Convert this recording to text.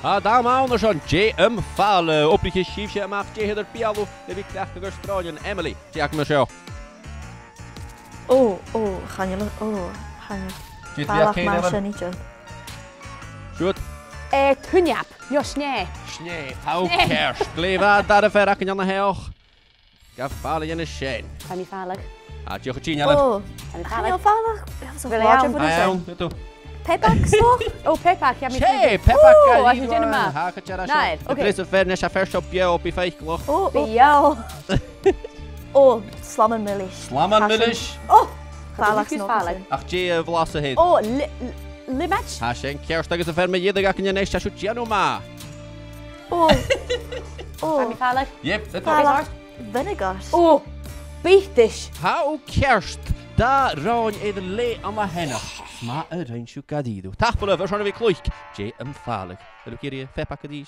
A da mawn o Sean Geama Dè Am Fàileadh oplich sífse amach déheidir bialú le bhí cleachta gur Stráilin Emily. Diach me seo. Channeal, Fàileadh mar sin níte. Siúd? Cúneap, jo sné. Sné, hau kerst. Gléfa dar a fer ac yn anna heoch. Gaf Fàileadh yn y sien. Fami Faic. A diolch o ti'n iawn. Channeal Fàileadh. Iawn, ydw. Pepac so? Pepac, ja mi Sé, Pepac a hi dyn yma. Ha, chachara Nair, sio. Glis y fer nes a fer sio bio op I Faic gloch. Bial. Slaman millish. Slaman millish. Fàileadh snog. Ach G vlas a hyd. Limach. Ha, sy'n kerst agos y fer me iedig ac yn ynnes a siwt gianw ma. Fami Faic. Yep, Fàileadh vinegar. Beitish. Hau kerst. Da rán éidir le am a henna. Má a rhain siw gadíú. Tapol y fersiwn o fi clwyc. Geama Dè Am Fàileadh. Ydw gyrru Faic a di.